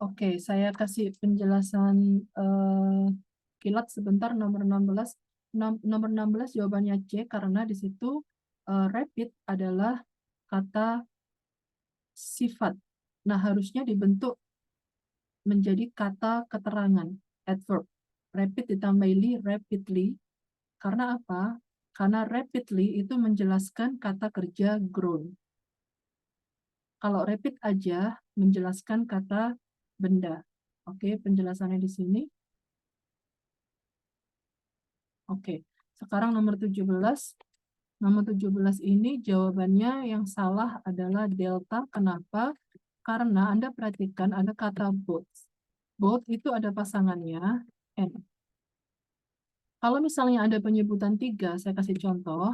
Oke, saya kasih penjelasan kilat sebentar nomor 16. Nomor 16 jawabannya C karena di situ rapid adalah kata sifat. Nah, harusnya dibentuk menjadi kata keterangan, adverb. Rapid ditambah rapidly. Karena apa? Karena rapidly itu menjelaskan kata kerja grown. Kalau rapid aja menjelaskan kata benda. Oke, penjelasannya di sini. Oke, sekarang nomor 17. Nomor 17 ini jawabannya yang salah adalah delta. Kenapa? Karena Anda perhatikan ada kata both. Both itu ada pasangannya N. Kalau misalnya ada penyebutan 3, saya kasih contoh.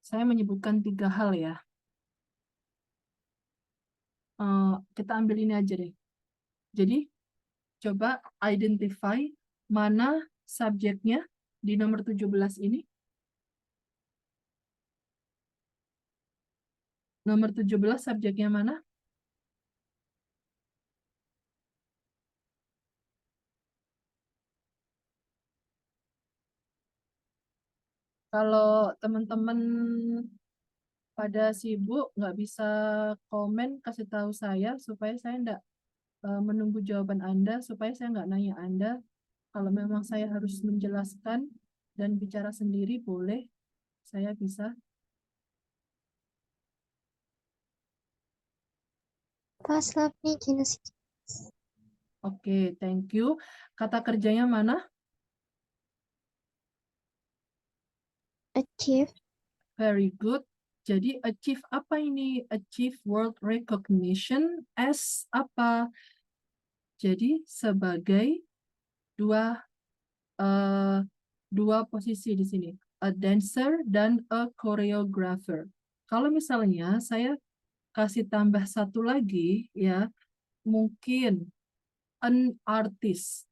Saya menyebutkan 3 hal ya. Kita ambil ini aja deh. Jadi, coba identify mana subjeknya di nomor 17 ini. Nomor 17 subjeknya mana? Kalau teman-teman pada sibuk, nggak bisa komen, kasih tahu saya supaya saya nggak menunggu jawaban Anda, supaya saya nggak nanya Anda. Kalau memang saya harus menjelaskan dan bicara sendiri, boleh. Saya bisa. Pas Lapni jenis Oke, thank you. Kata kerjanya mana? achieve Very good. Jadi achieve apa ini? Achieve world recognition as apa? Jadi sebagai dua dua posisi di sini, a dancer dan a choreographer. Kalau misalnya saya kasih tambah satu lagi, ya mungkin an artist.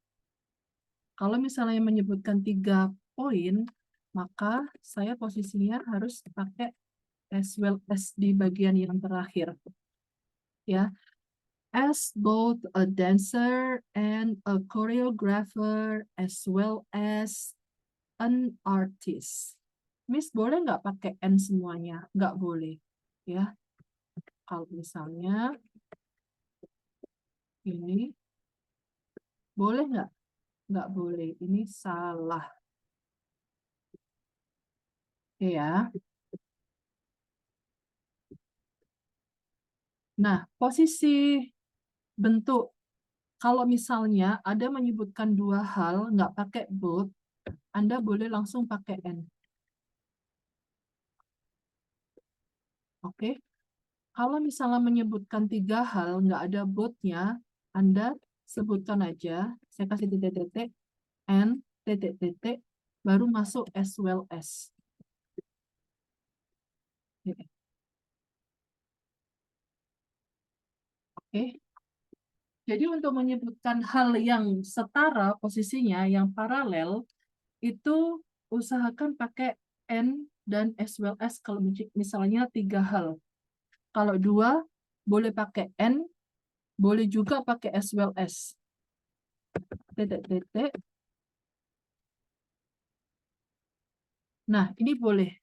Kalau misalnya menyebutkan 3 poin, maka saya posisinya harus pakai as well as di bagian yang terakhir. Ya, as both a dancer and a choreographer as well as an artist. Miss, boleh nggak pakai N semuanya? Nggak boleh. Ya, kalau misalnya ini, boleh nggak? Nggak boleh. Ini salah. Ya. Nah, posisi bentuk. Kalau misalnya ada menyebutkan 2 hal, nggak pakai both, Anda boleh langsung pakai N. Oke? Kalau misalnya menyebutkan 3 hal, nggak ada both-nya, Anda sebutkan aja, saya kasih titik-titik, N, titik-titik, baru masuk as well as. Oke? Jadi untuk menyebutkan hal yang setara posisinya, yang paralel, itu usahakan pakai N dan as well as kalau misalnya 3 hal. Kalau 2, boleh pakai N, boleh juga pakai as well as. Titik-titik. Nah, ini boleh.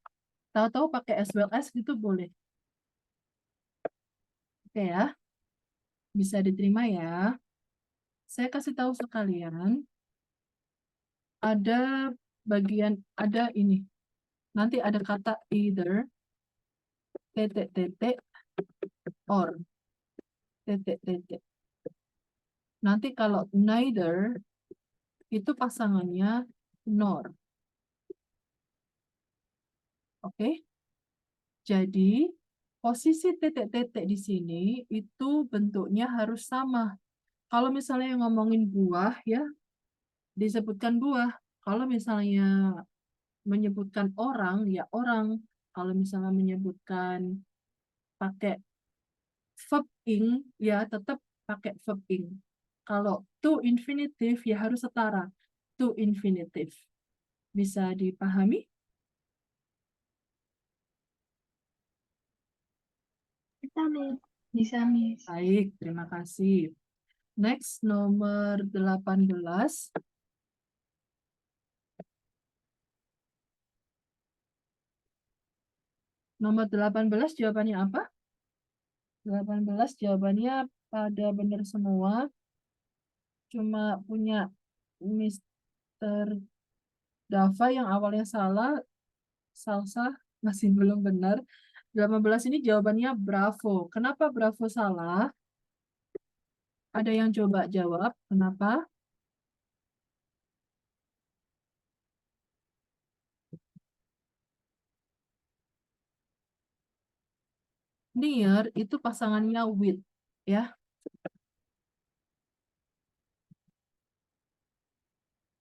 Tahu-tahu pakai as well as gitu boleh. Oke ya. Bisa diterima ya. Saya kasih tahu sekalian. Ada bagian, ada ini. Nanti ada kata either, titik-titik, or, titik-titik. Nanti kalau neither, itu pasangannya nor. Oke? Jadi, posisi titik-titik di sini itu bentuknya harus sama. Kalau misalnya ngomongin buah, ya, disebutkan buah. Kalau misalnya menyebutkan orang, ya orang. Kalau misalnya menyebutkan pakai verb ing, ya tetap pakai verb ing. Kalau to infinitive, ya harus setara. To infinitive. Bisa dipahami? Bisa, Miss. Bisa, Miss. Baik, terima kasih. Next, nomor 18. Nomor 18 jawabannya apa? 18 jawabannya pada benar semua. Cuma punya Mr. Dava yang awalnya salah, Salsa masih belum benar. 18 ini jawabannya Bravo. Kenapa Bravo salah? Ada yang coba jawab, kenapa? Near itu pasangannya with, ya.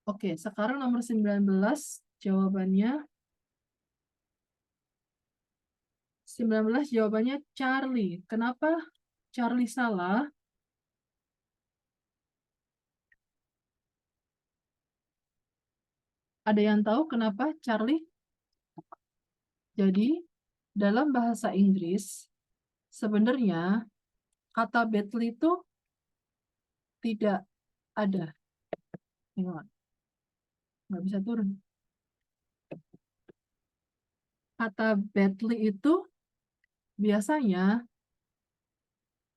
Oke, sekarang nomor 19 jawabannya 19 jawabannya Charlie. Kenapa Charlie salah? Ada yang tahu kenapa Charlie? Jadi, dalam bahasa Inggris, sebenarnya kata badly itu tidak ada. Ingat, nggak bisa turun. Kata badly itu biasanya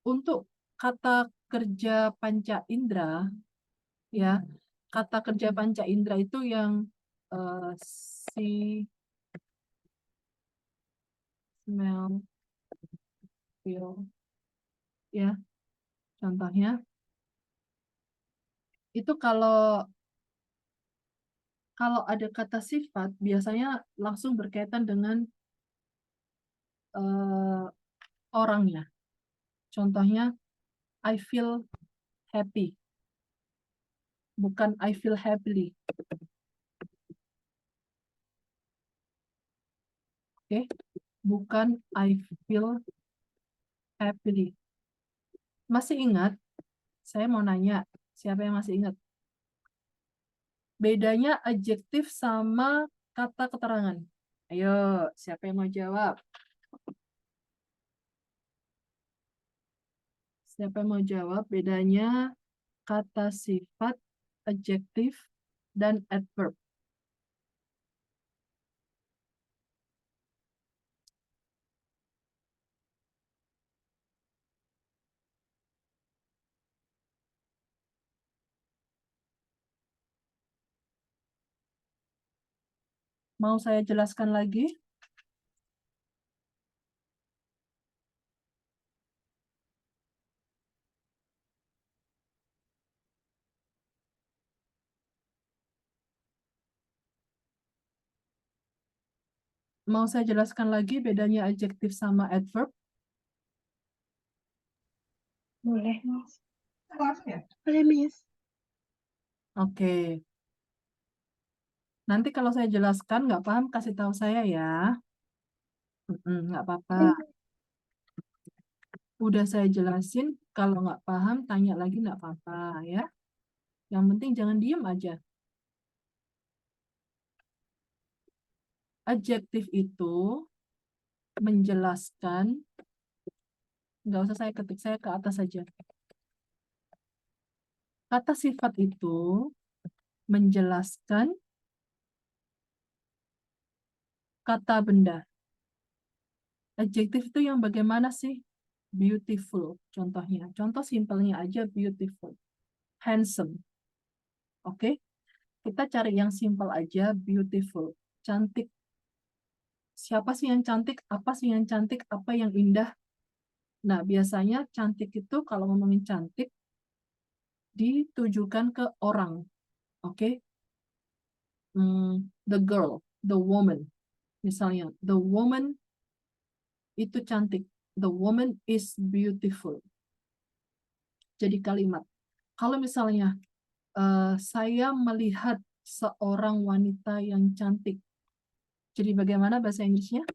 untuk kata kerja panca indera, ya, kata kerja panca indera itu yang see, smell, feel, ya, contohnya itu kalau ada kata sifat biasanya langsung berkaitan dengan orangnya. Contohnya I feel happy, bukan I feel happily. Oke, bukan I feel happily. Masih ingat? Saya mau nanya, siapa yang masih ingat? Bedanya adjektif sama kata keterangan. Ayo, siapa yang mau jawab? Siapa yang mau jawab bedanya kata sifat, adjektif, dan adverb? Mau saya jelaskan lagi? Mau saya jelaskan lagi bedanya adjektif sama adverb? Boleh, Miss. Boleh, Miss. Oke. Nanti kalau saya jelaskan nggak paham, kasih tahu saya ya. Nggak apa-apa. Udah saya jelasin, kalau nggak paham, tanya lagi nggak apa-apa ya. Yang penting jangan diem aja. Adjektif itu menjelaskan, nggak usah saya ketik, saya ke atas saja. Kata sifat itu menjelaskan kata benda. Adjektif itu yang bagaimana sih? Beautiful, contohnya. Contoh simpelnya aja beautiful. Handsome. Oke? Kita cari yang simpel aja, beautiful. Cantik. Siapa sih yang cantik? Apa sih yang cantik? Apa yang indah? Nah, biasanya cantik itu kalau ngomongin cantik ditujukan ke orang. Oke? The girl, the woman. Misalnya, the woman itu cantik. The woman is beautiful. Jadi kalimat. Kalau misalnya saya melihat seorang wanita yang cantik. Jadi bagaimana bahasa Inggrisnya?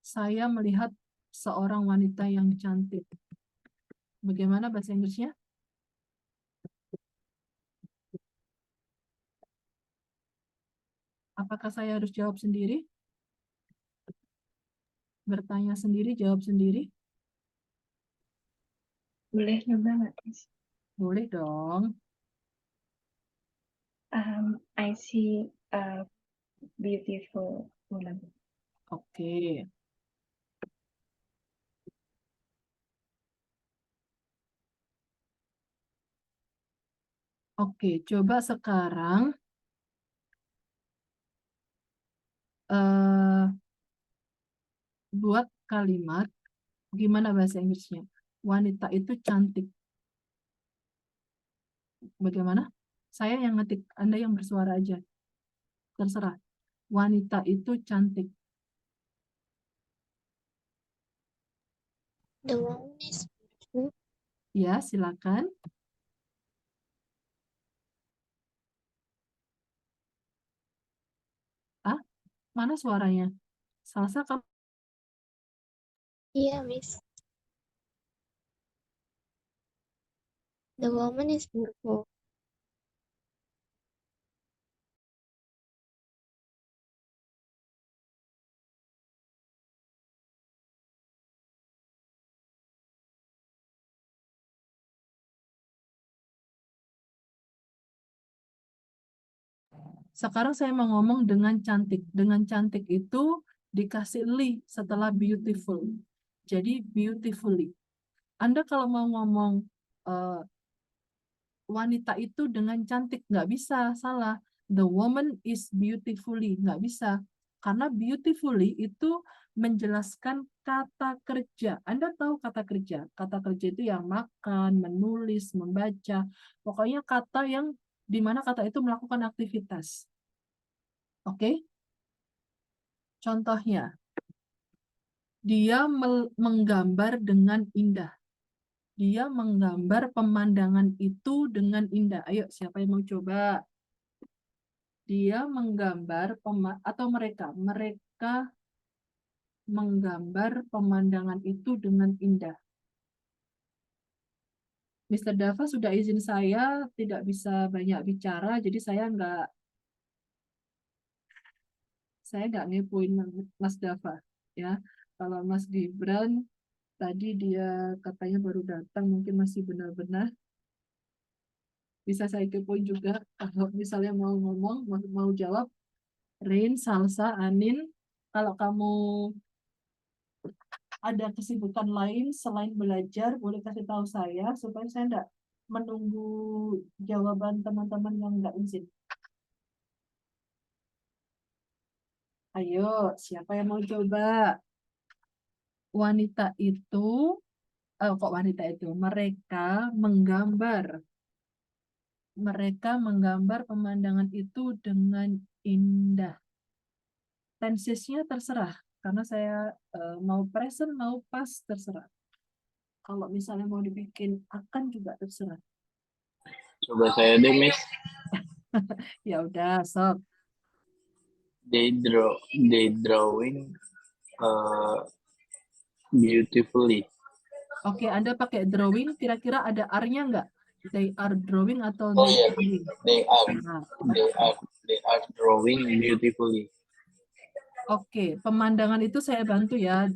Saya melihat seorang wanita yang cantik. Bagaimana bahasa Inggrisnya? Apakah saya harus jawab sendiri? Bertanya sendiri, jawab sendiri. Boleh nyoba nggak, Miss? Boleh dong. I see a beautiful woman. Oke. Oke, coba sekarang buat kalimat, gimana bahasa Inggrisnya? Wanita itu cantik. Bagaimana? Saya yang ngetik, Anda yang bersuara aja. Terserah. Wanita itu cantik. The woman is beautiful. Ya, silakan. Ah, mana suaranya? Salsa, kamu Yeah, Miss. The woman is beautiful. sekarang saya mau ngomong dengan cantik. Dengan cantik itu dikasih li setelah beautiful. Jadi beautifully. Anda kalau mau ngomong eh, wanita itu dengan cantik, nggak bisa, salah. The woman is beautifully, nggak bisa. Karena beautifully itu menjelaskan kata kerja. Anda tahu kata kerja. Kata kerja itu yang makan, menulis, membaca. Pokoknya kata yang di mana kata itu melakukan aktivitas. Oke? Contohnya, dia menggambar dengan indah. Dia menggambar pemandangan itu dengan indah. Ayo, siapa yang mau coba? Dia menggambar atau mereka menggambar pemandangan itu dengan indah. Mr. Dava sudah izin saya tidak bisa banyak bicara, jadi saya nggak ngepoin Mas Dava, ya. Kalau Mas Gibran tadi dia katanya baru datang, mungkin masih benar-benar bisa saya kepoin juga. Kalau misalnya mau ngomong, mau jawab, Rain, Salsa, Anin, kalau kamu ada kesibukan lain selain belajar, boleh kasih tahu saya supaya saya tidak menunggu jawaban teman-teman yang nggak izin. Ayo, siapa yang mau coba? Wanita itu, kok wanita itu? Mereka menggambar pemandangan itu dengan indah. Tensesnya terserah, karena saya mau present, mau past, terserah. Kalau misalnya mau dibikin akan juga terserah. Coba saya deh, Miss. Ya udah, sok. They drawing beautifully. Oke, Anda pakai drawing, kira-kira ada R-nya nggak? They are drawing atau Oh they iya, are drawing? Nah, they are drawing beautifully. Oke, pemandangan itu saya bantu ya.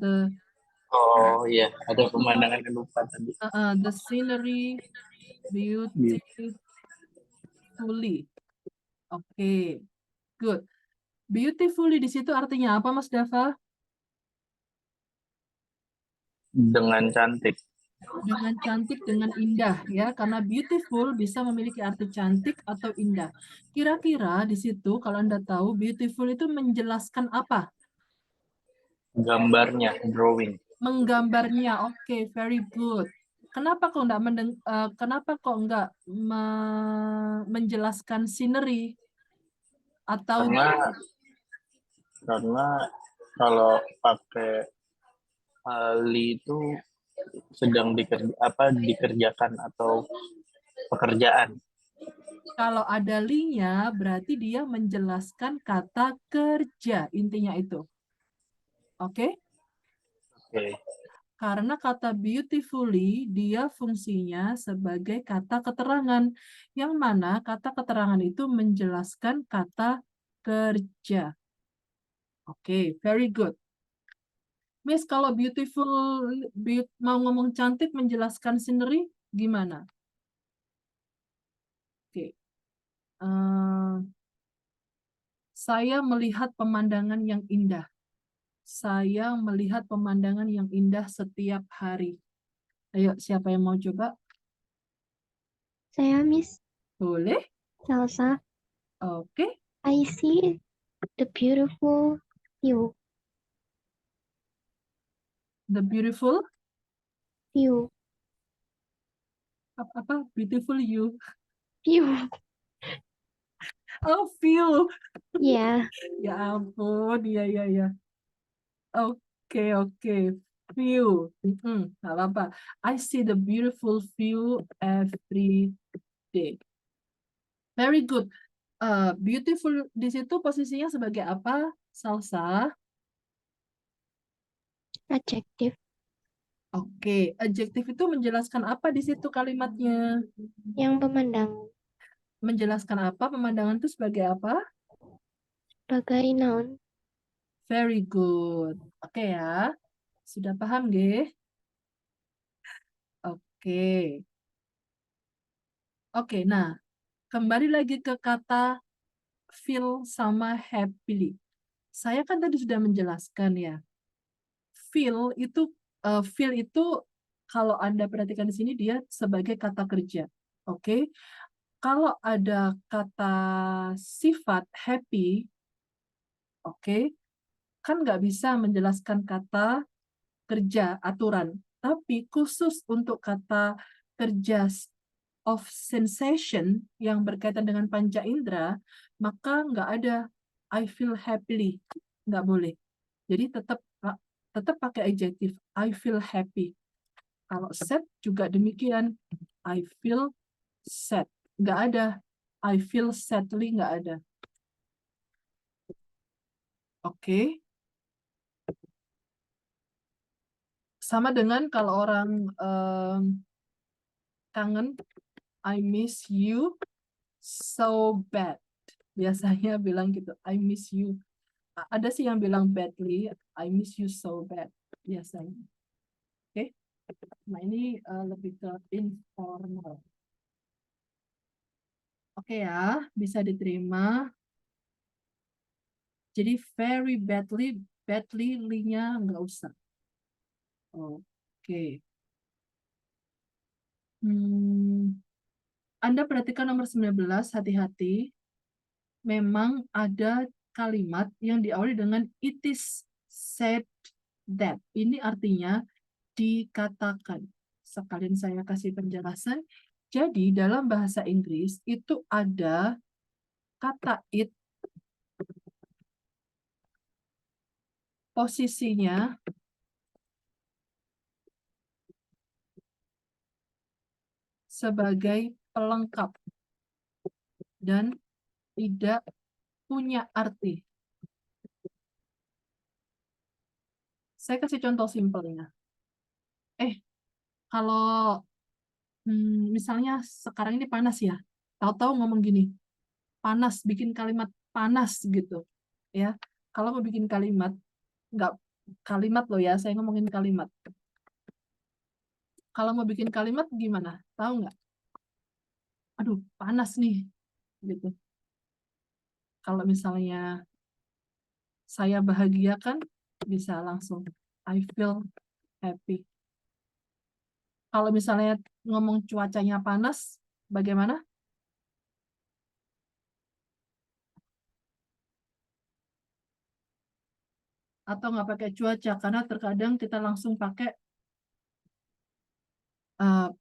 Oh iya, ada pemandangan yang lupa tadi. The scenery beautifully. Oke, good. Beautifully di situ artinya apa, Mas Dava? Dengan cantik. Dengan cantik, dengan indah, ya. Karena beautiful bisa memiliki arti cantik atau indah. Kira-kira di situ, kalau Anda tahu, beautiful itu menjelaskan apa? Gambarnya, drawing. Menggambarnya, oke, very good. Kenapa kok nggak menjelaskan scenery atau Karena kalau pakai li itu sedang dikerjakan atau pekerjaan. kalau ada li-nya berarti dia menjelaskan kata kerja, intinya itu. Oke? Oke. Karena kata beautifully dia fungsinya sebagai kata keterangan, yang mana kata keterangan itu menjelaskan kata kerja. Oke, very good. Miss, kalau beautiful, mau ngomong cantik menjelaskan scenery, gimana? Oke. Saya melihat pemandangan yang indah. Saya melihat pemandangan yang indah setiap hari. Ayo, siapa yang mau coba? Saya Miss Boleh? Salsa. Oke. I see the beautiful view. The beautiful, View. apa? Beautiful you. View. Oh, view. Ya. Ya ampun, iya. Oke. View. Nggak apa-apa. I see the beautiful view every day. Very good. Beautiful di situ posisinya sebagai apa, Salsa? Adjective. Oke, adjektif itu menjelaskan apa di situ kalimatnya? Yang pemandang. Menjelaskan apa? Pemandangan itu sebagai apa? Sebagai noun. Very good. Oke ya. Sudah paham, Ge? Oke. Oke, nah, kembali lagi ke kata feel sama happily. Saya kan tadi sudah menjelaskan ya. Feel itu kalau Anda perhatikan di sini dia sebagai kata kerja. Oke. Kalau ada kata sifat happy, oke, kan nggak bisa menjelaskan kata kerja aturan. Tapi khusus untuk kata kerja of sensation yang berkaitan dengan panca indera, maka nggak ada I feel happily, nggak boleh. Jadi tetap pakai adjektif I feel happy. Kalau sad juga demikian, I feel sad. Nggak ada I feel sadly, nggak ada. Oke. Sama dengan kalau orang kangen, I miss you so bad. Biasanya bilang gitu, I miss you. Ada sih yang bilang badly, I miss you so bad. Biasanya. Oke. Nah, ini lebih ke informal. Oke ya, bisa diterima. Jadi very badly, badly-nya nggak usah. Oke. Anda perhatikan nomor 19, hati-hati. Memang ada kalimat yang diawali dengan it is said that. Ini artinya dikatakan. Sekalian saya kasih penjelasan. Jadi dalam bahasa Inggris itu ada kata it, posisinya sebagai pelengkap dan tidak punya arti. Saya kasih contoh simpelnya. Kalau misalnya sekarang ini panas ya, tahu-tahu ngomong gini, panas, bikin kalimat panas gitu, ya. Kalau mau bikin kalimat, nggak kalimat loh ya, saya ngomongin kalimat. Kalau mau bikin kalimat gimana? Tahu nggak? Aduh, panas nih, gitu. Kalau misalnya saya bahagia kan, bisa langsung I feel happy. Kalau misalnya ngomong cuacanya panas, bagaimana? Atau nggak pakai cuaca, karena terkadang kita langsung pakai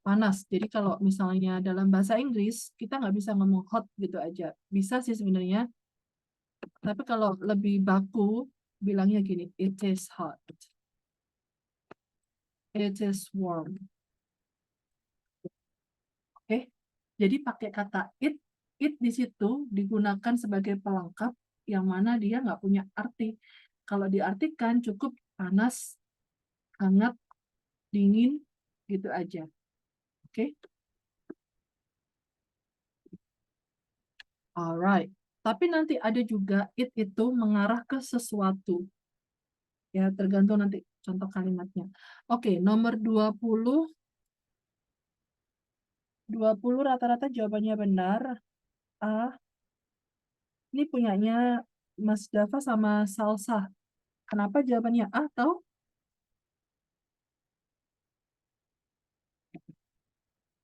panas. Jadi kalau misalnya dalam bahasa Inggris, kita nggak bisa ngomong hot gitu aja. Bisa sih sebenarnya, tapi kalau lebih baku, bilangnya gini, it is hot, it is warm. Oke, jadi pakai kata it di situ digunakan sebagai pelengkap yang mana dia nggak punya arti. Kalau diartikan cukup panas, hangat, dingin, gitu aja. Oke. Alright. Tapi nanti ada juga it itu mengarah ke sesuatu. Ya, tergantung nanti contoh kalimatnya. Oke, nomor 20. 20 rata-rata jawabannya benar. A. Ini punyanya Mas Dava sama Salsa. Kenapa jawabannya A atau?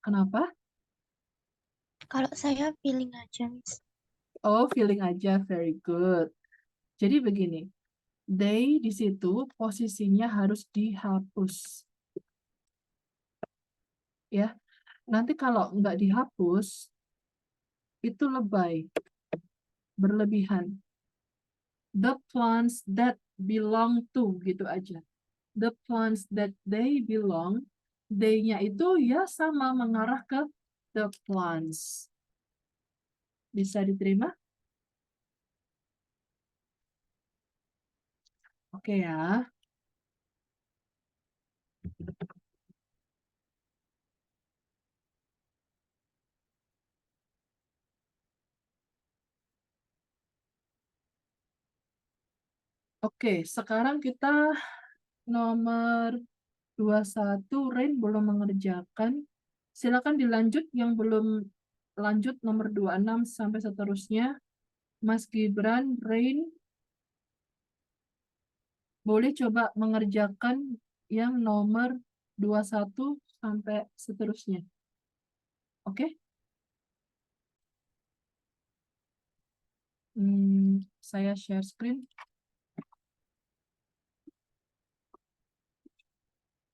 Kenapa? Kalau saya feeling aja, Miss. Oh, feeling aja. Very good. Jadi begini. They di situ posisinya harus dihapus. Ya. Nanti kalau nggak dihapus, itu lebay. Berlebihan. The plants that belong to, gitu aja. The plants that they belong, they-nya itu ya sama mengarah ke the plants. Bisa diterima? Oke ya. Oke, sekarang kita nomor 21, Rain belum mengerjakan. Silakan dilanjut yang belum lanjut nomor 26 sampai seterusnya. Mas Gibran, Rain, boleh coba mengerjakan yang nomor 21 sampai seterusnya. Oke? Saya share screen.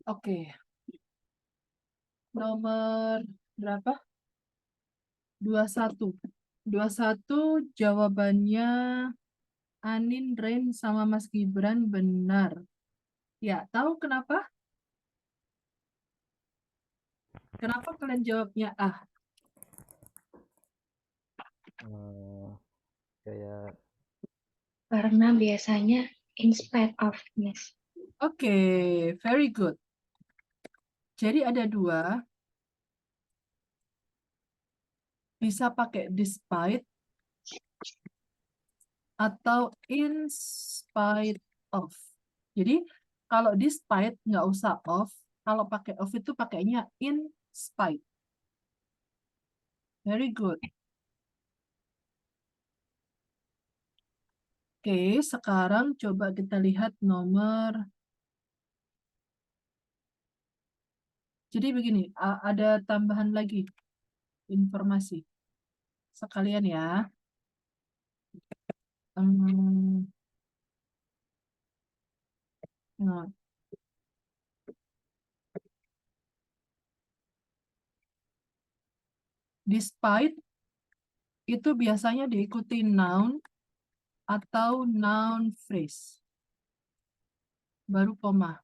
Oke. Nomor berapa? 21. 21 jawabannya Anin, Rain, sama Mas Gibran benar. Ya, tahu kenapa? Kenapa kalian jawabnya A? Kayak Karena biasanya in spite of, Miss. Oke, very good. Jadi ada dua. Bisa pakai despite atau in spite of. Jadi kalau despite nggak usah of, kalau pakai of itu pakainya in spite. Very good. Oke, sekarang coba kita lihat nomor. Jadi begini, ada tambahan lagi informasi. Sekalian ya. Nah, despite itu biasanya diikuti noun atau noun phrase. Baru koma.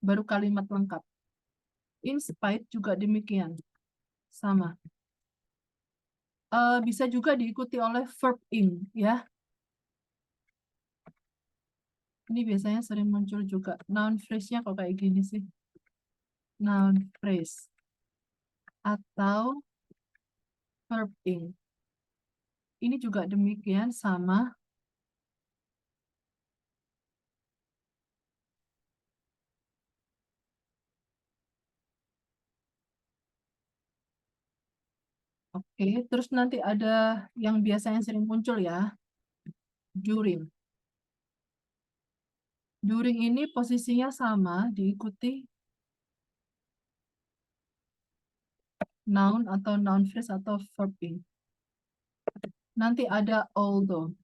Baru kalimat lengkap. In spite juga demikian. Sama. Bisa juga diikuti oleh verb in, ya. Ini biasanya sering muncul juga. Noun phrase-nya kok kayak gini sih. Noun phrase. Atau verb in. Ini juga demikian sama. Oke, terus nanti ada yang biasanya sering muncul ya. During. During ini posisinya sama, diikuti noun atau noun phrase atau verb in. Nanti ada although.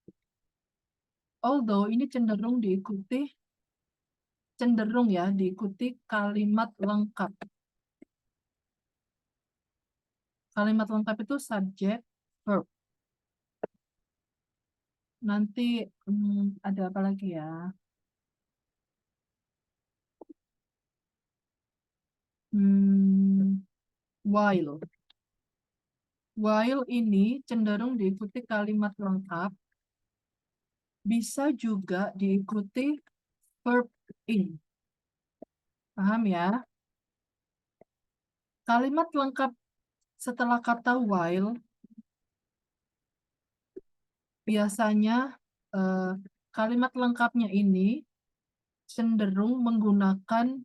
Although ini cenderung ya, diikuti kalimat lengkap. Kalimat lengkap itu subject, verb. Nanti ada apa lagi ya? While. While ini cenderung diikuti kalimat lengkap. Bisa juga diikuti verb in. Paham ya? Kalimat lengkap setelah kata while biasanya kalimat lengkapnya ini cenderung menggunakan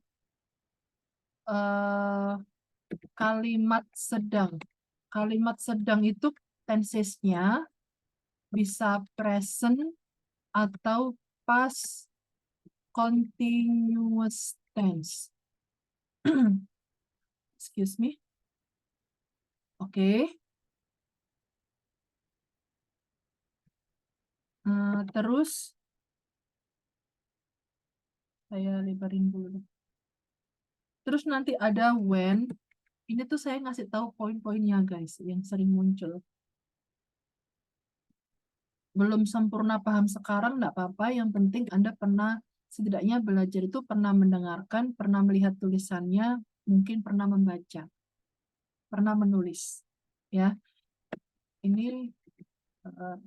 kalimat sedang. Kalimat sedang itu tensesnya bisa present atau past continuous tense. Excuse me. Oke. Terus saya lebarin dulu. Terus nanti ada when. Ini tuh saya ngasih tahu poin-poinnya guys yang sering muncul. Belum sempurna paham sekarang enggak apa-apa, yang penting Anda pernah setidaknya belajar itu pernah mendengarkan, pernah melihat tulisannya, mungkin pernah membaca, pernah menulis. Ya. Ini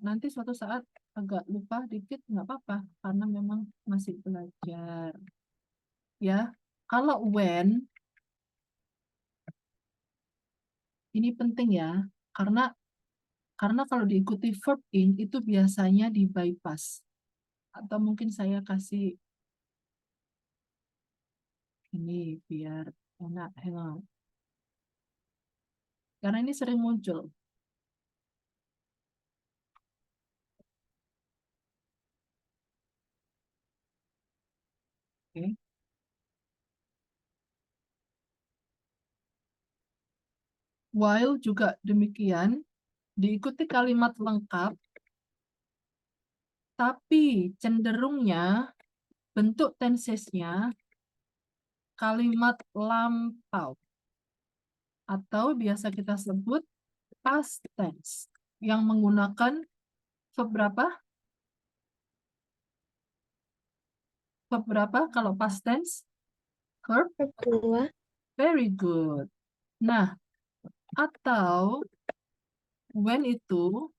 nanti suatu saat agak lupa dikit nggak apa-apa karena memang masih belajar. Ya. Kalau when ini penting ya, karena kalau diikuti verb in itu biasanya di bypass. Atau mungkin saya kasih ini biar enak hangout. Karena ini sering muncul. Oke. While juga demikian, diikuti kalimat lengkap, tapi cenderungnya bentuk tensesnya kalimat lampau. Atau biasa kita sebut past tense. Yang menggunakan verb berapa? Verb berapa kalau past tense? Verb? Kedua, Very good. Nah, atau when itu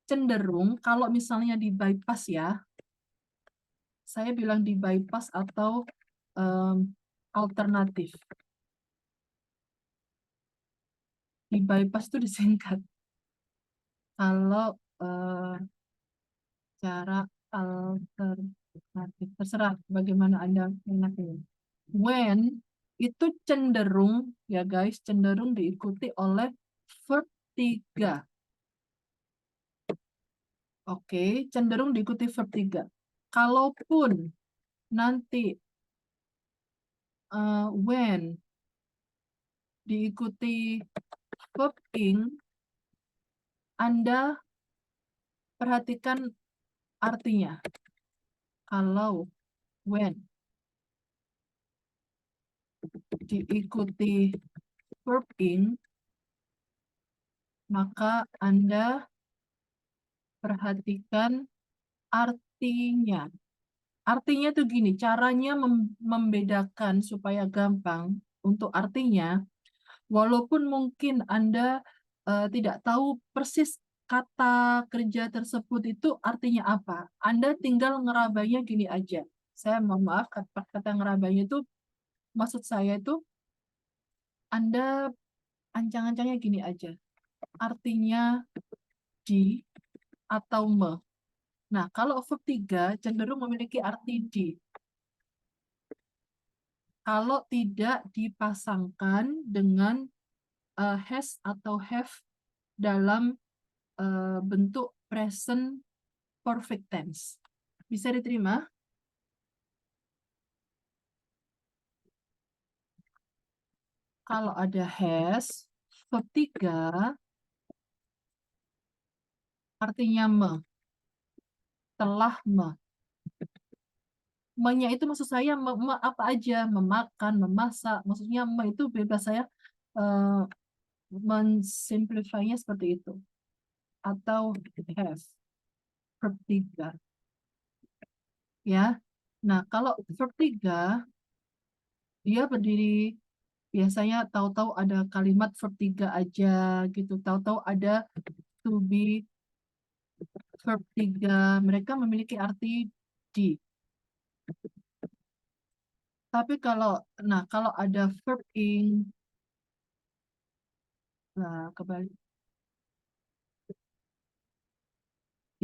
cenderung kalau misalnya di bypass ya, saya bilang di bypass atau alternatif. Di bypass itu disingkat. Kalau cara alternatif, terserah bagaimana Anda mengenai. When itu cenderung, ya guys, cenderung diikuti oleh verb 3. Oke, cenderung diikuti verb 3. Kalaupun nanti when diikuti verb ing, Anda perhatikan artinya. Kalau when diikuti verb ing, maka Anda perhatikan artinya. Artinya tuh gini, caranya membedakan supaya gampang untuk artinya, walaupun mungkin Anda tidak tahu persis kata kerja tersebut itu artinya apa. Anda tinggal ngerabaynya gini aja. Saya mohon maaf, kata ngerabaynya itu, maksud saya itu, Anda ancang-ancangnya gini aja. Artinya di atau me. Nah, kalau verb 3 cenderung memiliki arti di. Kalau tidak dipasangkan dengan has atau have dalam bentuk present perfect tense. Bisa diterima? Kalau ada has, verb 3 artinya me. Telah me. Me-nya itu maksud saya me apa aja, memakan, memasak. Maksudnya me itu bebas saya mensimplify-nya seperti itu. Atau have. Verb 3. Ya. Nah, kalau verb 3 dia berdiri biasanya tahu-tahu ada kalimat verb 3 aja gitu. Tahu-tahu ada to be verb 3. Mereka memiliki arti di. Tapi kalau ada verb ing, nah kembali,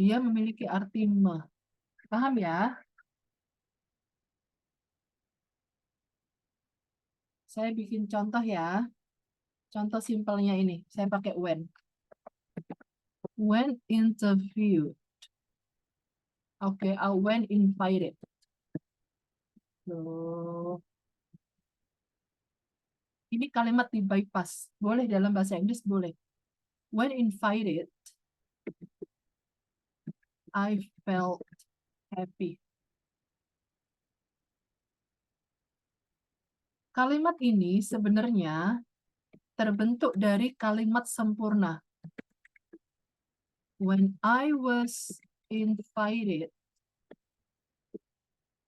dia memiliki arti me. Paham ya? Saya bikin contoh ya. Contoh simpelnya ini. Saya pakai when. When interviewed. Oke, when invited. Loh. Ini kalimat di bypass. Boleh dalam bahasa Inggris, boleh. When invited, I felt happy. Kalimat ini sebenarnya terbentuk dari kalimat sempurna. When I was invited,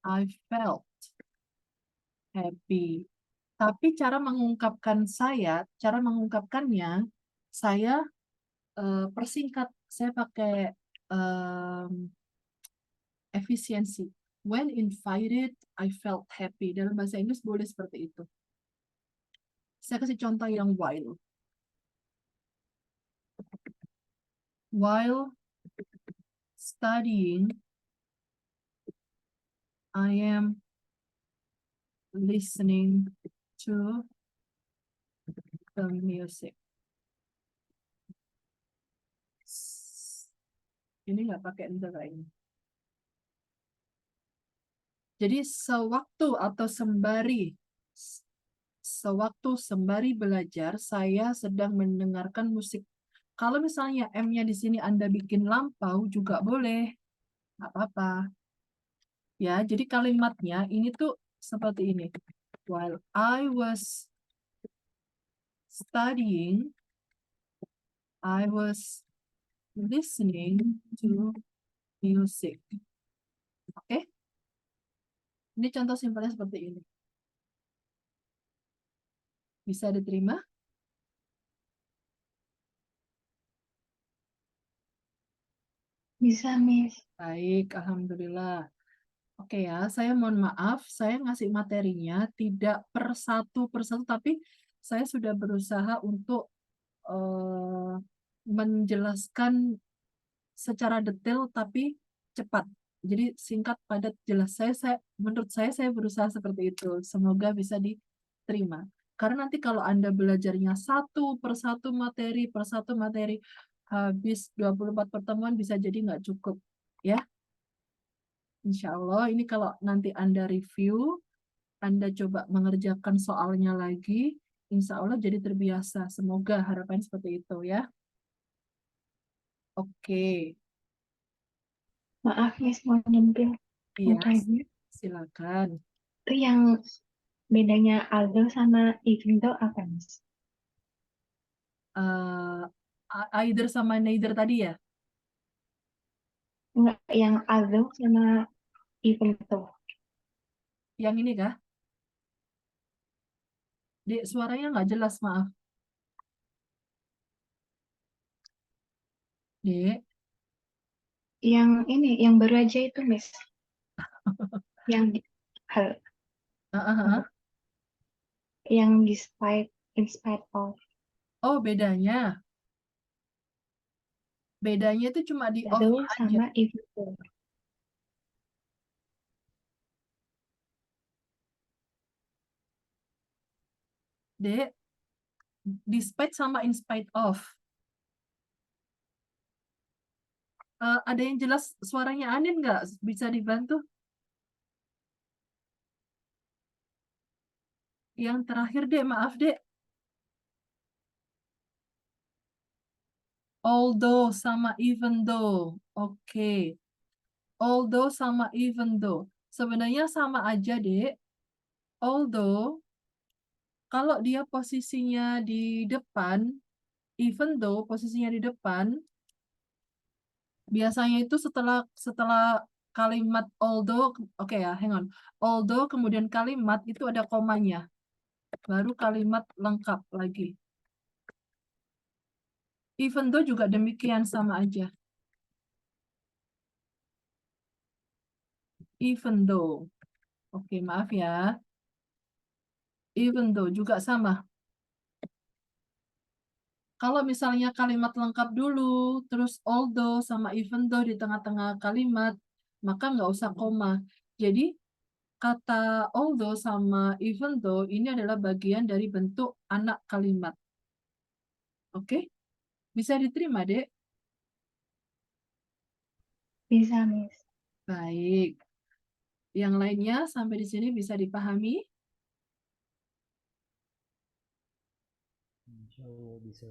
I felt happy. Tapi cara mengungkapkannya, saya persingkat. Saya pakai efisiensi. When invited, I felt happy. Dalam bahasa Inggris boleh seperti itu. Saya kasih contoh yang while. While studying, I am listening to the music. Ini nggak pakai the ini. Jadi sewaktu sembari belajar, saya sedang mendengarkan musik. Kalau misalnya M-nya di sini Anda bikin lampau juga boleh, nggak apa-apa. Ya, jadi kalimatnya ini tuh seperti ini. While I was studying, I was listening to music. Oke? Ini contoh simpelnya seperti ini. Bisa diterima? Bisa, Miss. Baik, alhamdulillah. Oke ya, saya mohon maaf, saya ngasih materinya tidak per satu, tapi saya sudah berusaha untuk menjelaskan secara detail tapi cepat. Jadi singkat, padat, jelas. Menurut saya berusaha seperti itu. Semoga bisa diterima. Karena nanti kalau Anda belajarnya satu per satu materi, habis 24 pertemuan bisa jadi nggak cukup. Ya, Insya Allah ini kalau nanti Anda review, Anda coba mengerjakan soalnya lagi, Insya Allah jadi terbiasa. Semoga harapan seperti itu ya. Oke, Maaf, Miss, mau nyempil. iya, Mau tanya. silakan. Itu yang bedanya although sama even though apa, Miss? Either sama neither tadi ya? Enggak, yang although sama even though. Yang ini kah? Dek, suaranya nggak jelas, maaf. Dek, Yang ini, yang baru aja itu, Miss. Yang hal, yang despite, in spite of. Oh, bedanya. Bedanya itu cuma di off Although aja. sama even though. Dek, despite sama in spite of. Ada yang jelas suaranya Anin nggak? Bisa dibantu? Yang terakhir, Dek, maaf, Dek. Although sama even though. Oke. Although sama even though. Sebenarnya sama aja, Dek. Although, kalau dia posisinya di depan, even though posisinya di depan, biasanya itu setelah kalimat although, oke ya, hang on. Although kemudian kalimat itu ada komanya. Baru kalimat lengkap lagi. Even though juga demikian, sama aja. Even though. Oke, maaf ya. Even though juga sama. Kalau misalnya kalimat lengkap dulu, terus although sama even though di tengah-tengah kalimat, maka nggak usah koma. Jadi, kata although sama even though ini adalah bagian dari bentuk anak kalimat. Oke? Bisa diterima, Dek? Bisa, Miss. Baik. Yang lainnya sampai di sini bisa dipahami? Insya Allah bisa.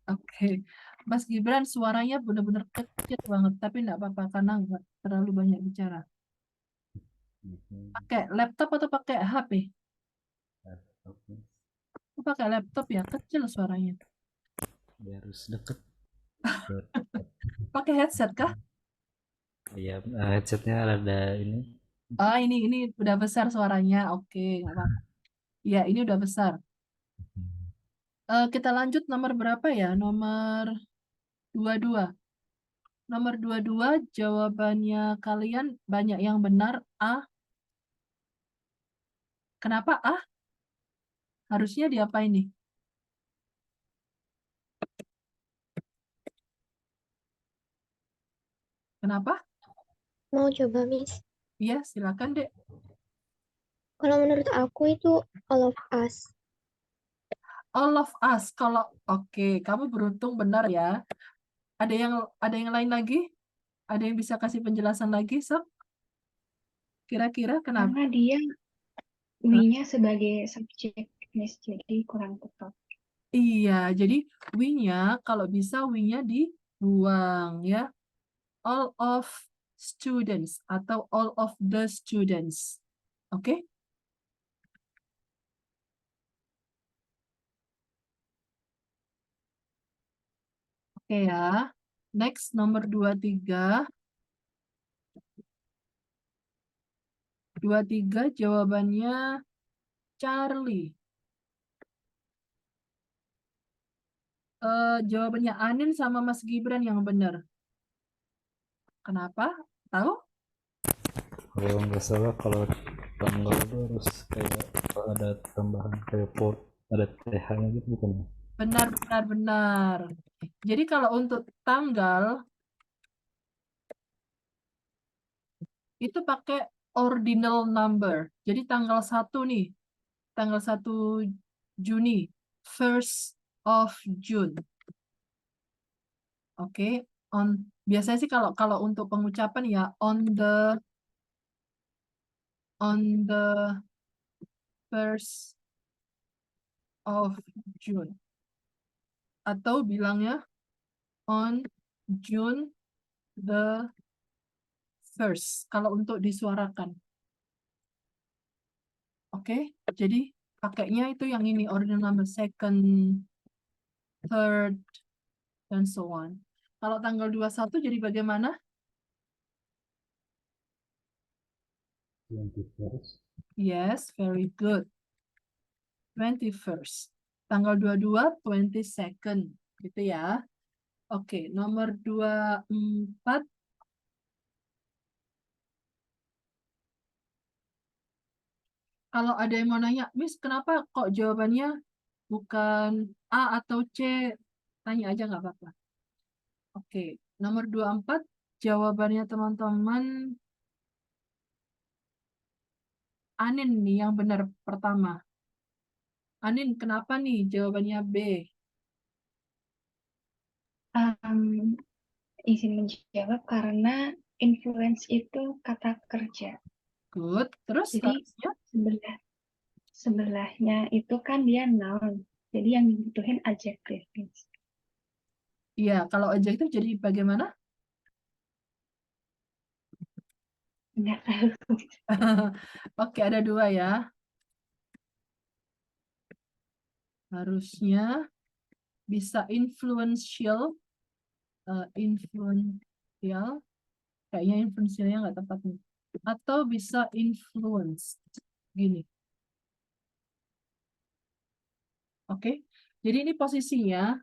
Oke. Mas Gibran suaranya benar-benar kecil banget, tapi enggak apa-apa karena nggak terlalu banyak bicara. Pakai laptop atau pakai HP? Oh, pakai laptop ya, kecil suaranya. Dia harus deket. Pakai headset kah? Iya, headsetnya ada ini. Ah, ini udah besar suaranya. Oke, nggak apa-apa. Ya, ini udah besar. Kita lanjut nomor berapa ya? Nomor 22. Nomor 22 jawabannya kalian banyak yang benar A. Kenapa A? Harusnya diapain nih? Kenapa? Mau coba, Miss? Iya, silakan, Dek. Kalau menurut aku itu all of us. All of us. Kalau oke, kamu beruntung benar ya. Ada yang lain lagi? Ada yang bisa kasih penjelasan lagi, Sob? Kira-kira kenapa? Karena dia we-nya sebagai subjek, Miss, jadi kurang tepat. Iya, jadi we-nya kalau bisa we-nya dibuang ya. All of students atau all of the students. Oke? Oke ya. Next nomor 23. 23 jawabannya Charlie. Jawabannya Anin sama Mas Gibran yang benar. Kenapa? Tahu? Kalau nggak salah, kalau tanggal itu harus kayak ada tambahan kayak port, ada TH-nya gitu bukan? Benar. Jadi kalau untuk tanggal itu pakai ordinal number. Jadi tanggal 1 nih. Tanggal 1 Juni. 1st of June. Oke. Biasanya sih kalau untuk pengucapan ya on the 1st of June. Atau bilangnya on June the 1st. Kalau untuk disuarakan. Oke, jadi pakainya itu yang ini, ordinal number, second, third, dan so on. Kalau tanggal 21 jadi bagaimana? 21st. Yes, very good. 21st. Tanggal 22, 22nd. Gitu ya. Oke, nomor 24. Kalau ada yang mau nanya, Miss, kenapa kok jawabannya bukan A atau C? Tanya aja nggak apa-apa. Oke, nomor 24 jawabannya teman-teman Anin nih yang benar pertama. Anin, kenapa nih jawabannya B? Izin menjawab karena influence itu kata kerja. Good. Terus Jadi harusnya? sebelahnya itu kan dia noun. Jadi yang dibutuhin adjective. Iya, kalau adjektif jadi bagaimana? Enggak tahu. Oke, ada 2 ya. Harusnya bisa influential. Influential. Kayaknya influentialnya nggak tepat nih. Atau bisa influence. Gini. Oke. Jadi ini posisinya.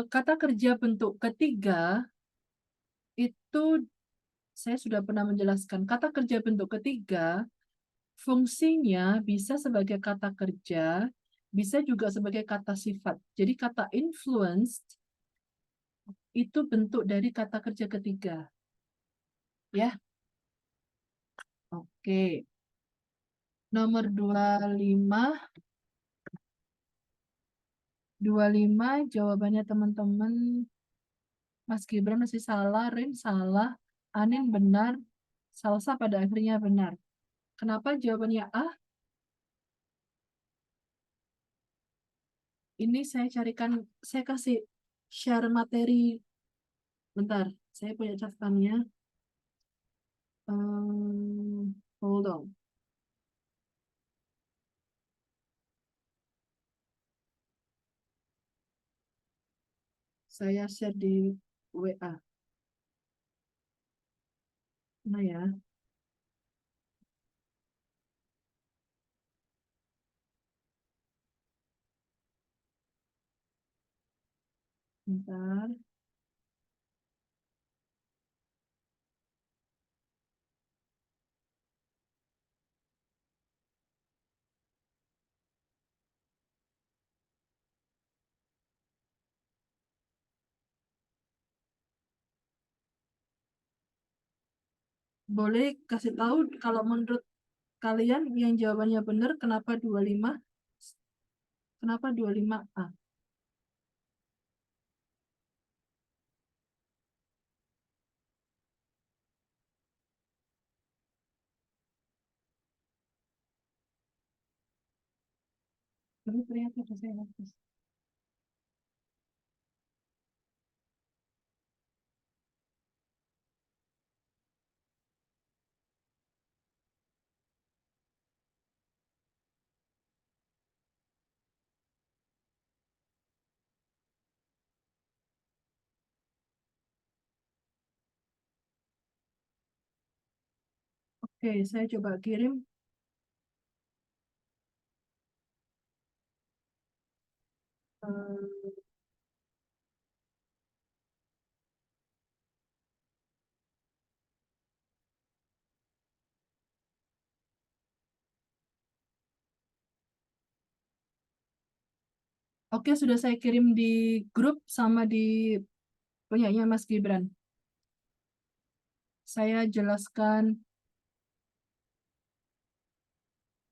Kata kerja bentuk ketiga itu saya sudah pernah menjelaskan. Kata kerja bentuk ketiga fungsinya bisa sebagai kata kerja, bisa juga sebagai kata sifat. Jadi kata influenced itu bentuk dari kata kerja ketiga. Ya. Oke. Nomor 25 jawabannya teman-teman. Mas Gibran masih salah, Rin salah, Anin benar, Salsa pada akhirnya benar. Kenapa jawabannya A? Ini saya carikan, saya kasih share materi. Bentar, saya punya catatannya. Hold on. Saya share di WA. Nah ya. Bentar. Boleh kasih tahu kalau menurut kalian yang jawabannya benar kenapa 25? Kenapa 25A? Tapi ternyata udah saya hapus. Oke, saya coba kirim. Eh, Oke, sudah saya kirim di grup sama di punyanya Mas Gibran. Saya jelaskan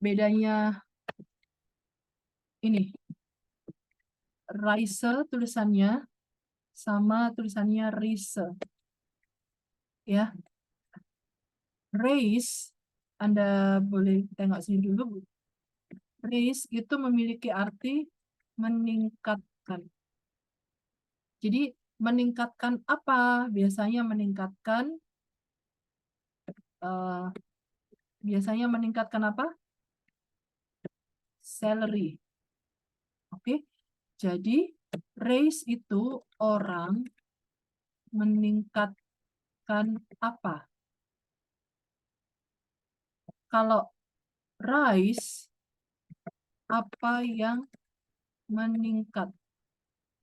bedanya ini. Rise tulisannya sama tulisannya Rise. Ya. Raise, Anda boleh tengok sini dulu. Raise itu memiliki arti meningkatkan. Jadi meningkatkan apa? Biasanya meningkatkan apa? Salary. Oke. Jadi raise itu orang meningkatkan apa? Kalau rise, apa yang meningkat?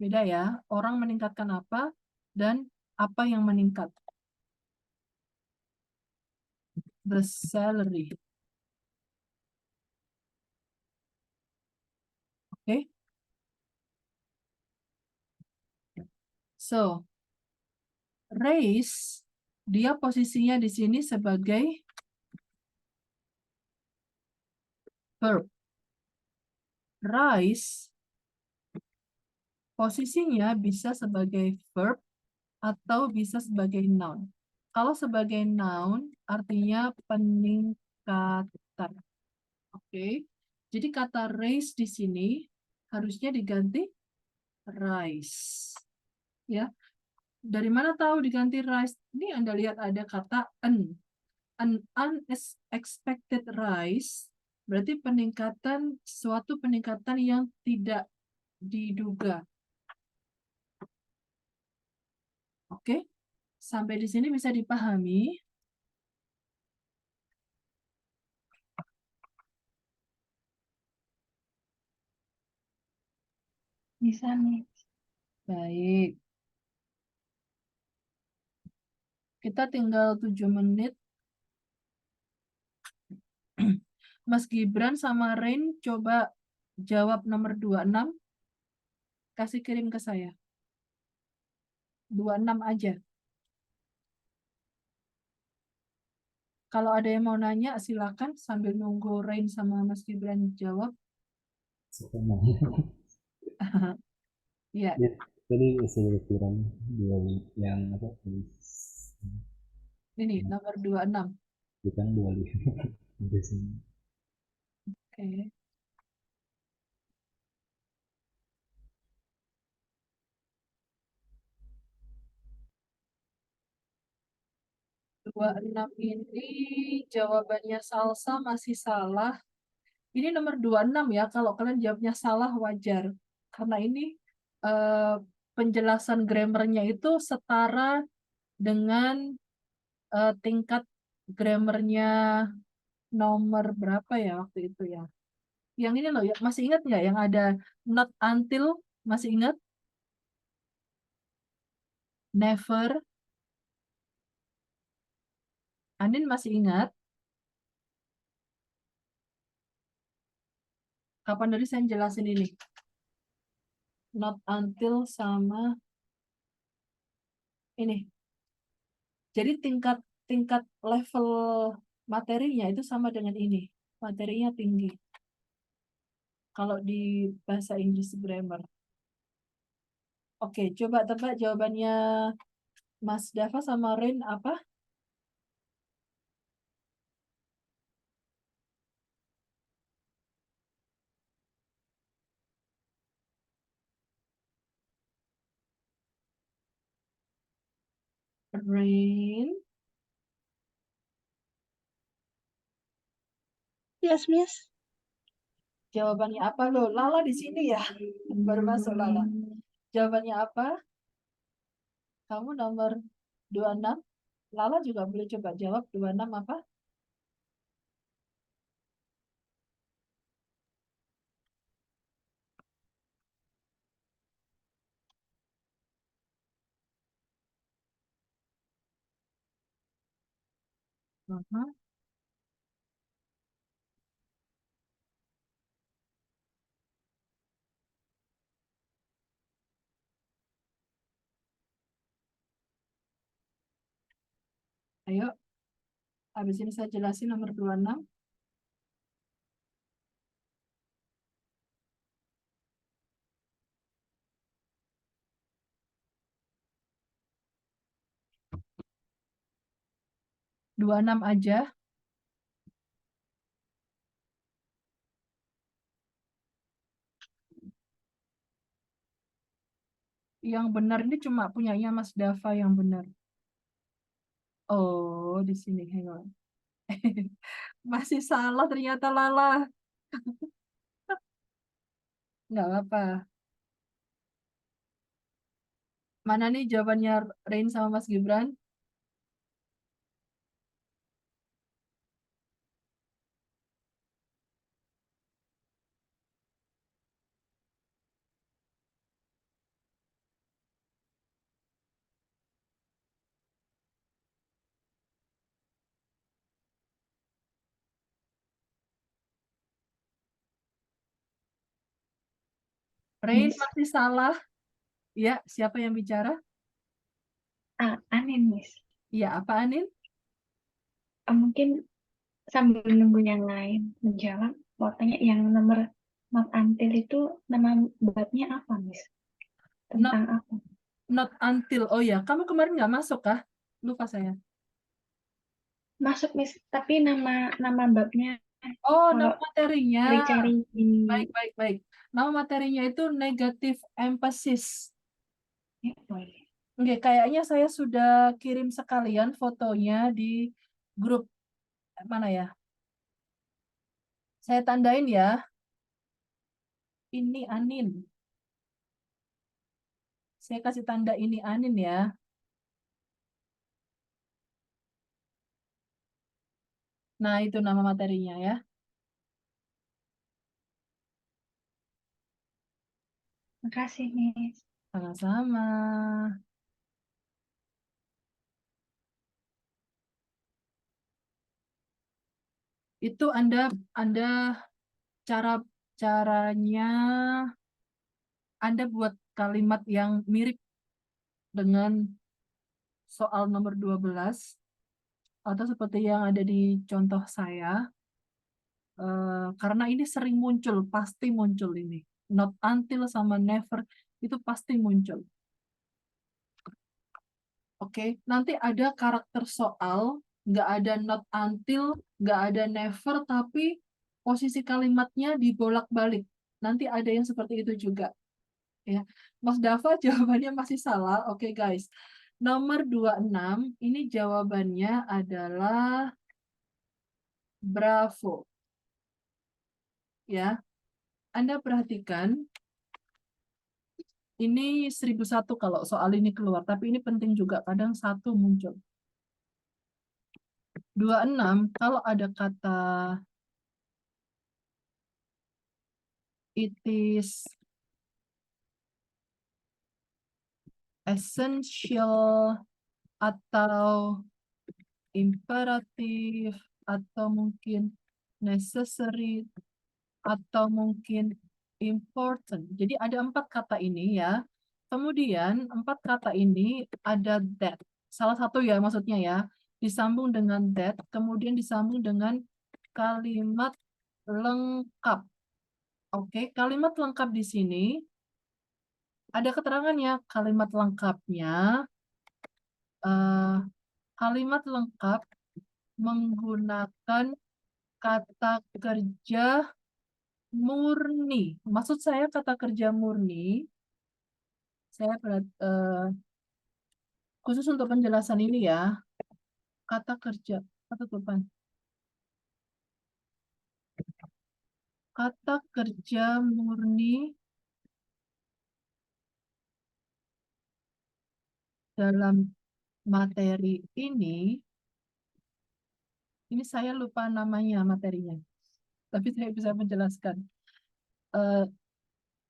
Beda ya, orang meningkatkan apa dan apa yang meningkat? The salary. Oke. So, raise, dia posisinya di sini sebagai verb. Rise, posisinya bisa sebagai verb atau bisa sebagai noun. Kalau sebagai noun, artinya peningkatan. Oke. Jadi kata raise di sini harusnya diganti rise. Ya. Dari mana tahu diganti rise? Ini Anda lihat ada kata an. An unexpected rise berarti peningkatan, suatu peningkatan yang tidak diduga. Oke, sampai di sini bisa dipahami. Bisa nih. Baik. Kita tinggal 7 menit. Mas Gibran sama Rain coba jawab nomor 26. Kasih kirim ke saya. 26 aja. Kalau ada yang mau nanya, silakan sambil nunggu Rain sama Mas Gibran jawab. Suka nanya. Ya, Ya, tadi saya kurang dua yang apa? ini nomor 26. Bukan 25. Di sini. Oke. 26 ini jawabannya salsa masih salah. Ini nomor 26 ya. Kalau kalian jawabnya salah wajar. Karena ini eh, penjelasan grammarnya itu setara dengan tingkat grammarnya nomor berapa ya waktu itu ya. Yang ini loh, ya, masih ingat nggak yang ada not until? Masih ingat? Never. Anin masih ingat? Kapan tadi saya jelasin ini? Not until sama ini. Jadi tingkat tingkat level materinya itu sama dengan ini. Materinya tinggi. Kalau di bahasa Inggris grammar. Oke, coba tebak jawabannya Mas Dava sama Rin apa? Rin. Yes, Miss. Jawabannya apa loh? Lala di sini ya. Baru masuk Lala. Jawabannya apa? Kamu nomor 26. Lala juga boleh coba jawab 26 apa? Aha. Ayo. Habis ini saya jelasin nomor 26. Dua enam aja. Yang benar ini cuma punyanya Mas Dava yang benar. Oh, di sini. Hang on. Masih salah ternyata Lala. Nggak apa. Mana nih jawabannya Rain sama Mas Gibran? Rain Miss. masih salah. Ya, siapa yang bicara? Anin, Miss. Iya, apa Anin? Mungkin sambil nunggu yang lain menjawab, mau tanya yang nomor not until itu nama babnya apa, Miss? Not, Tentang apa? not until. Oh ya, kamu kemarin nggak masuk kah? Lupa saya. Masuk, Miss, tapi nama babnya Oh, kalau nama materinya. cari-cari di Baik, baik, baik. Nama materinya itu negative emphasis. ya, boleh. Oke, kayaknya saya sudah kirim sekalian fotonya di grup mana ya? Saya tandain ya. Ini Anin. Saya kasih tanda ini Anin ya. Nah, itu nama materinya ya. Makasih, Miss. Sama-sama. Itu Anda caranya Anda buat kalimat yang mirip dengan soal nomor 12. atau seperti yang ada di contoh saya, karena ini sering muncul, pasti muncul ini. Not until sama never itu pasti muncul. Oke, nanti ada karakter soal, nggak ada not until, nggak ada never, tapi posisi kalimatnya dibolak-balik. Nanti ada yang seperti itu juga. Ya, Mas Dava jawabannya masih salah. Oke, guys. Nomor 26, ini jawabannya adalah bravo. Ya, Anda perhatikan, ini 1001 kalau soal ini keluar, tapi ini penting juga, kadang satu muncul. 26, kalau ada kata it is essential atau imperatif atau mungkin necessary atau mungkin important. Jadi ada 4 kata ini ya. Kemudian 4 kata ini ada that. Salah satu ya maksudnya ya. Disambung dengan that, kemudian disambung dengan kalimat lengkap. Oke, kalimat lengkap di sini ada keterangannya. Kalimat lengkapnya, kalimat lengkap menggunakan kata kerja murni. Maksud saya kata kerja murni, saya khusus untuk penjelasan ini ya, kata kerja, kata tulisan. Kata kerja murni dalam materi ini saya lupa namanya materinya, tapi saya bisa menjelaskan.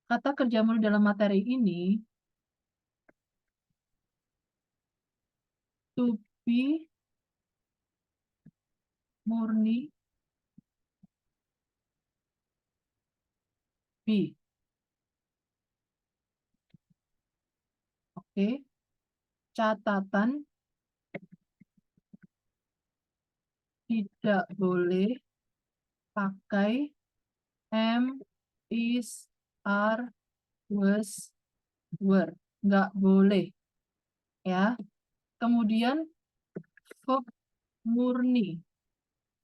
Kata kerja murni dalam materi ini to be murni be. Oke. Catatan tidak boleh pakai am, is, are, was, were. Nggak boleh. Ya. Kemudian verb murni.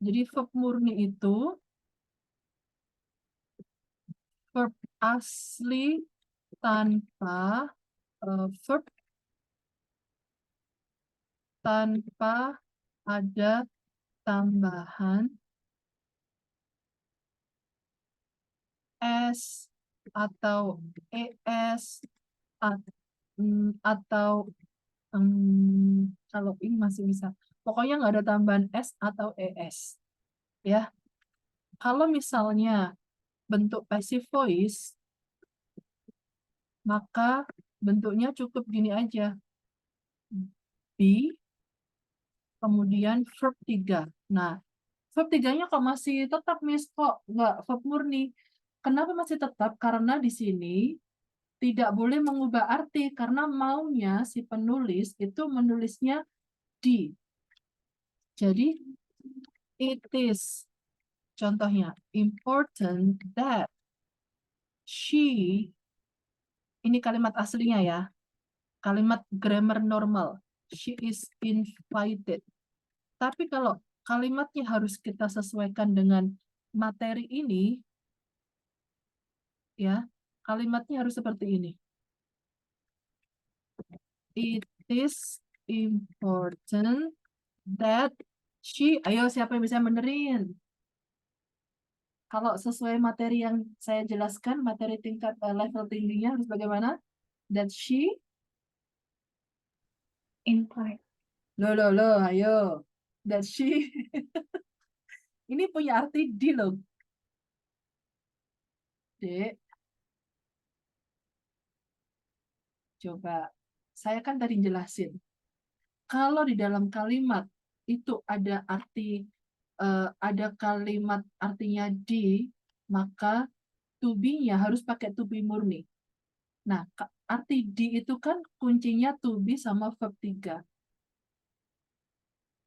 Jadi verb murni itu verb asli tanpa verb tanpa ada tambahan s atau es atau kalau ini masih bisa. Pokoknya nggak ada tambahan s atau es. Ya. Kalau misalnya bentuk passive voice, maka bentuknya cukup gini aja. Be, kemudian verb 3. Nah, verb 3-nya kok masih tetap, Miss? Kok nggak verb murni? Kenapa masih tetap? Karena di sini tidak boleh mengubah arti, karena maunya si penulis itu menulisnya di. Jadi, it is, contohnya, important that she, ini kalimat aslinya ya, kalimat grammar normal, she is invited. Tapi kalau kalimatnya harus kita sesuaikan dengan materi ini, ya, kalimatnya harus seperti ini. It is important that she, ayo siapa yang bisa benerin? Kalau sesuai materi yang saya jelaskan, materi tingkat level tingginya harus bagaimana? That she Invite. Loh, ayo. That she ini punya arti di loh. Dek. Coba. Saya kan tadi jelasin. Kalau di dalam kalimat itu ada arti, ada kalimat artinya di, maka to be-nya harus pakai to be murni. Nah, arti di itu kan kuncinya to be sama verb 3.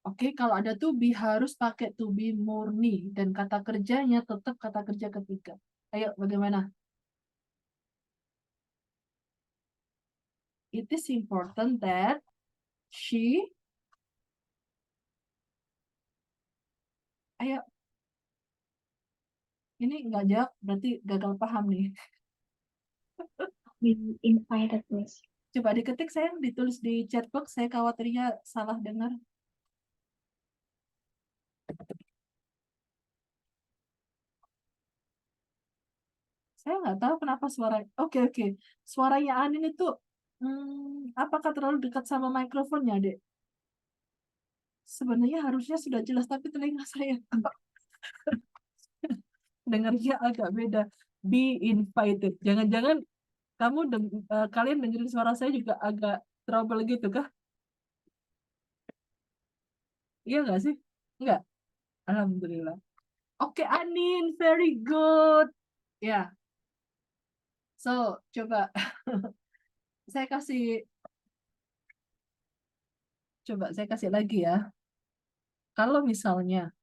Oke, kalau ada to be harus pakai to be murni dan kata kerjanya tetap kata kerja ketiga. Ayo, bagaimana? It is important that she, ayo, ini nggak jawab, berarti gagal paham nih. Be invited, Miss. Coba diketik sayang, ditulis di chat box, saya khawatirnya salah dengar. Saya nggak tahu kenapa suara. Oke. Suaranya Anin itu, apakah terlalu dekat sama mikrofonnya, Dek? Sebenarnya harusnya sudah jelas, tapi telinga saya dengarnya agak beda. Be invited. Jangan-jangan kalian dengerin suara saya juga agak trouble gitu kah? Iya nggak sih? Nggak. Alhamdulillah. Oke, Anin, very good. Ya, so coba saya kasih lagi ya. Kalau misalnya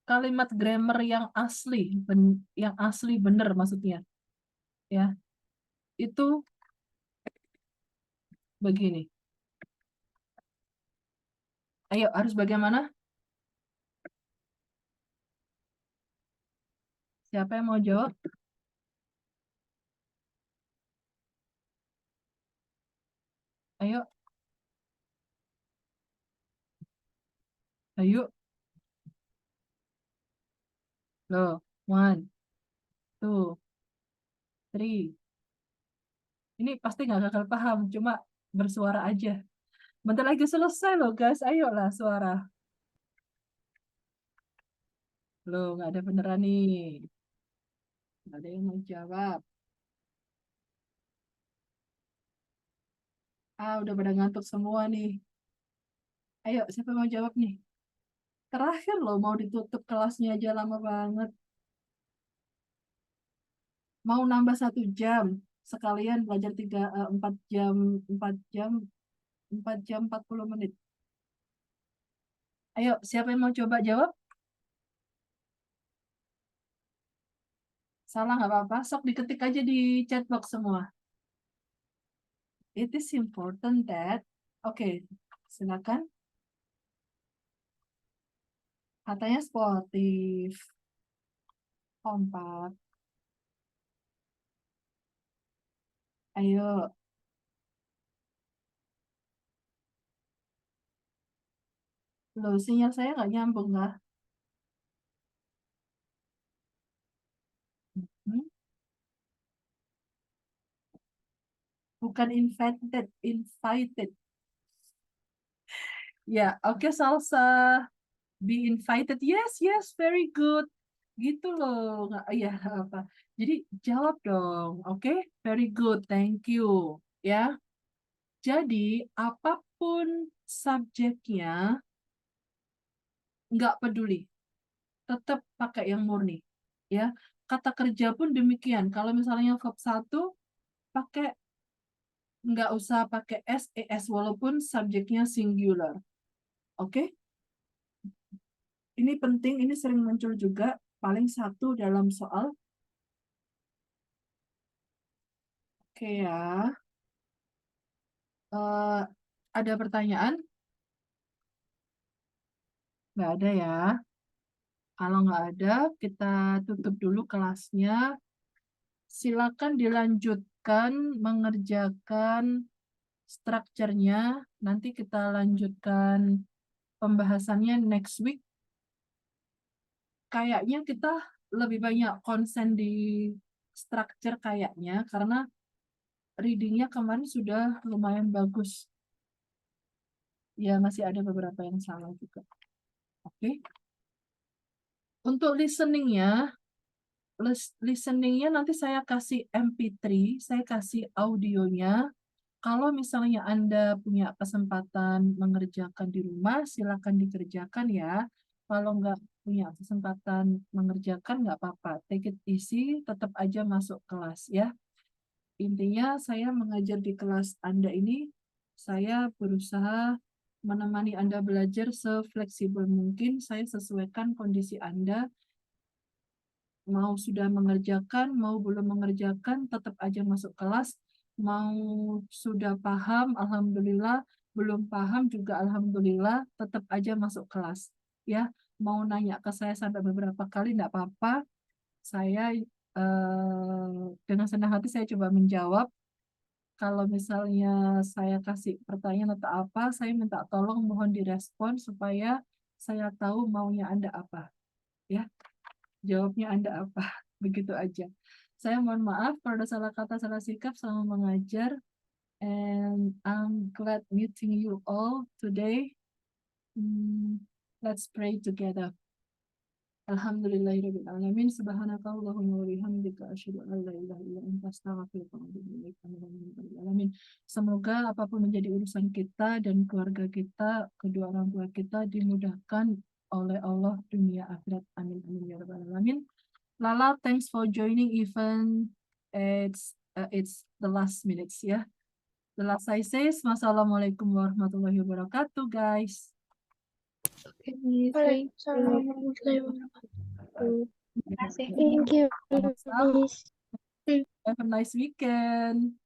kalimat grammar yang asli bener maksudnya, ya, itu begini. Ayo, harus bagaimana? Siapa yang mau jawab? Ayo, ayo. Loh, 1, 2, 3. Ini pasti nggak gagal paham, cuma bersuara aja. Bentar lagi selesai loh guys, ayolah suara. Loh, nggak ada beneran nih. Nggak ada yang mau jawab. Udah pada ngantuk semua nih. Ayo, siapa yang mau jawab nih? Terakhir loh, mau ditutup kelasnya aja lama banget. Mau nambah 1 jam, sekalian belajar 4 jam, 4 jam 40 menit. Ayo, siapa yang mau coba jawab? Salah nggak apa-apa, sok diketik aja di chat box semua. It is important that, oke, silakan. Katanya sportif, kompak. Ayo, loh sinyal saya nggak nyambung nggak? Hmm? Bukan invited. Ya, oke, Salsa. Be invited. Yes, very good. Gitu loh. Nggak, ya apa. Jadi jawab dong. Oke, very good. Thank you. Ya. Jadi apapun subjeknya, nggak peduli. Tetap pakai yang murni. Ya. Kata kerja pun demikian. Kalau misalnya verb 1, pakai nggak usah pakai SES walaupun subjeknya singular. Oke? Ini penting, ini sering muncul juga, paling 1 dalam soal. Oke ya. Ada pertanyaan? Nggak ada ya. Kalau nggak ada, kita tutup dulu kelasnya. Silakan dilanjutkan mengerjakan strukturnya. Nanti kita lanjutkan pembahasannya next week. Kayaknya kita lebih banyak konsen di struktur kayaknya, karena readingnya kemarin sudah lumayan bagus. Ya, masih ada beberapa yang salah juga. Oke. Untuk listeningnya nanti saya kasih MP3, saya kasih audionya. Kalau misalnya Anda punya kesempatan mengerjakan di rumah, silakan dikerjakan ya. Kalau nggak punya kesempatan mengerjakan, nggak apa-apa. Take it easy, tetap aja masuk kelas ya. Intinya saya mengajar di kelas Anda ini, saya berusaha menemani Anda belajar sefleksibel mungkin. Saya sesuaikan kondisi Anda. Mau sudah mengerjakan, mau belum mengerjakan, tetap aja masuk kelas. Mau sudah paham, alhamdulillah. Belum paham juga alhamdulillah, tetap aja masuk kelas. Ya, mau nanya ke saya sampai beberapa kali enggak apa-apa. Saya dengan senang hati saya coba menjawab. Kalau misalnya saya kasih pertanyaan atau apa, saya minta tolong mohon direspon supaya saya tahu maunya Anda apa. Ya, jawabnya Anda apa. Begitu aja. Saya mohon maaf kalau ada salah kata, salah sikap selama mengajar. And I'm glad meeting you all today. Let's pray together. Alhamdulillahirabbil alamin. Subhanakallahumma wa bihamdika asyhadu an la ilaha illa anta astaghfiruka wa atubu ilaik. Alamin. Semoga apapun menjadi urusan kita dan keluarga kita, kedua orang tua kita dimudahkan oleh Allah dunia akhirat. Amin amin ya rabbal alamin. Lala, thanks for joining even it's the last minutes ya. The last I say, wassalamualaikum warahmatullahi wabarakatuh, guys. Oke, Miss. Thank Waalaikumsalam you. warahmatullahi wabarakatuh. Terima kasih. Thank you, Sama-sama. Miss. Have a nice weekend.